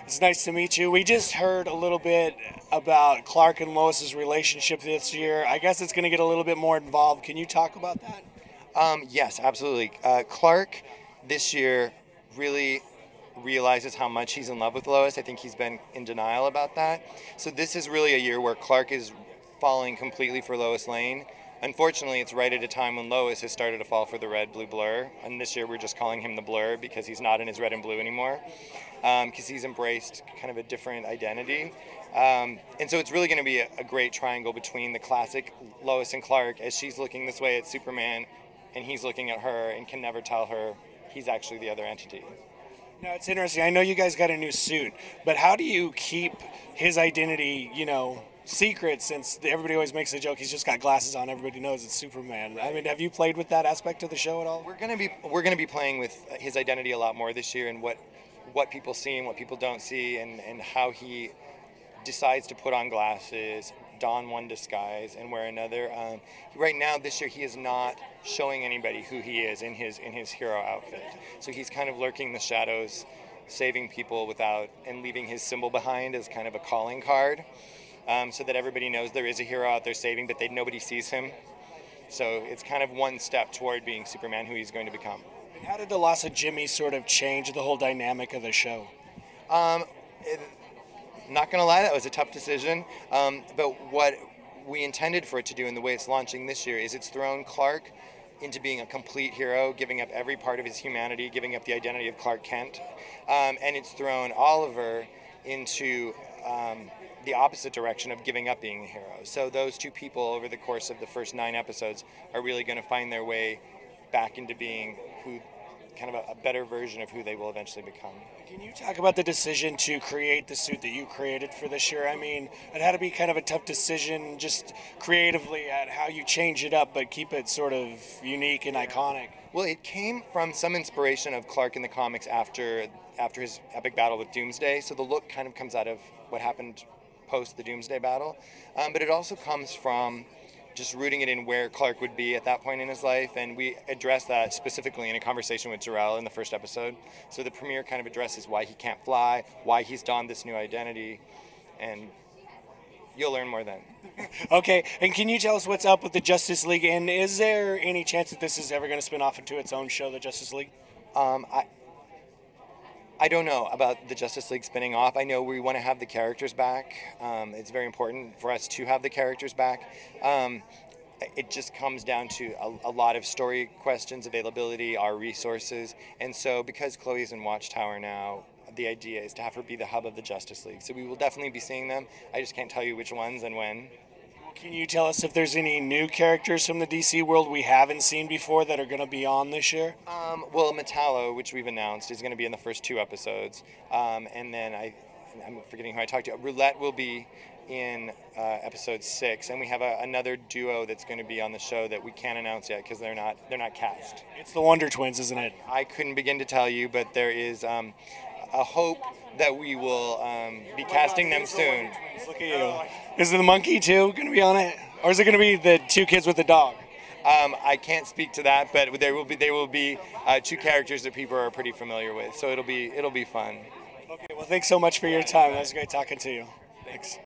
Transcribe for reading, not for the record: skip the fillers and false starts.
It's nice to meet you. We just heard a little bit about Clark and Lois's relationship this year. I guess it's going to get a little bit more involved. Can you talk about that? Yes, absolutely. Clark this year really realizes how much he's in love with Lois. I think he's been in denial about that. So this is really a year where Clark is falling completely for Lois Lane. Unfortunately, it's right at a time when Lois has started to fall for the red, blue blur. And this year we're just calling him the blur because he's not in his red and blue anymore. Because he's embraced kind of a different identity. And so it's really going to be a great triangle between the classic Lois and Clark as she's looking this way at Superman and he's looking at her and can never tell her he's actually the other entity. No, it's interesting. I know you guys got a new suit, but how do you keep his identity, secret, since everybody always makes a joke he's just got glasses on, everybody knows it's Superman. I mean, have you played with that aspect of the show at all? We're gonna be playing with his identity a lot more this year and what people see and what people don't see and how he decides to put on glasses, don one disguise and wear another. Right now this year he is not showing anybody who he is in his hero outfit. So he's kind of lurking in the shadows, saving people and leaving his symbol behind as kind of a calling card. So that everybody knows there is a hero out there saving, but nobody sees him. So it's kind of one step toward being Superman, who he's going to become. And how did the loss of Jimmy sort of change the whole dynamic of the show? Not going to lie, that was a tough decision. But what we intended for it to do and the way it's launching this year is it's thrown Clark into being a complete hero, giving up every part of his humanity, giving up the identity of Clark Kent. And it's thrown Oliver into the opposite direction of giving up being a hero. So those two people over the course of the first 9 episodes are really going to find their way back into being kind of a better version of who they will eventually become. Can you talk about the decision to create the suit that you created for this year? I mean, it had to be kind of a tough decision just creatively at how you change it up but keep it sort of unique and iconic. Well, it came from some inspiration of Clark in the comics after his epic battle with Doomsday. So the look kind of comes out of what happened post the Doomsday battle. But it also comes from just rooting it in where Clark would be at that point in his life, and we address that specifically in a conversation with Jor-El in the first episode. So the premiere kind of addresses why he can't fly, why he's donned this new identity, and you'll learn more then. Okay, and can you tell us what's up with the Justice League, and is there any chance that this is ever going to spin off into its own show, the Justice League? I don't know about the Justice League spinning off. I know we want to have the characters back. It's very important for us to have the characters back. It just comes down to a lot of story questions, availability, our resources. And so because Chloe's in Watchtower now, the idea is to have her be the hub of the Justice League. So we will definitely be seeing them. I just can't tell you which ones and when. Can you tell us if there's any new characters from the DC world we haven't seen before that are going to be on this year? Well, Metallo, which we've announced, is going to be in the first 2 episodes. And then I'm forgetting who I talked to. Roulette will be in episode 6, and we have another duo that's going to be on the show that we can't announce yet because they're not cast. It's the Wonder Twins, isn't it? I couldn't begin to tell you, but there is a hope that we will be casting them soon. Look at you. Is the monkey too going to be on it, or is it going to be the 2 kids with the dog? I can't speak to that, but they will be 2 characters that people are pretty familiar with. So it'll be fun. Okay. Well, thanks so much for your time. That was great talking to you. Thanks.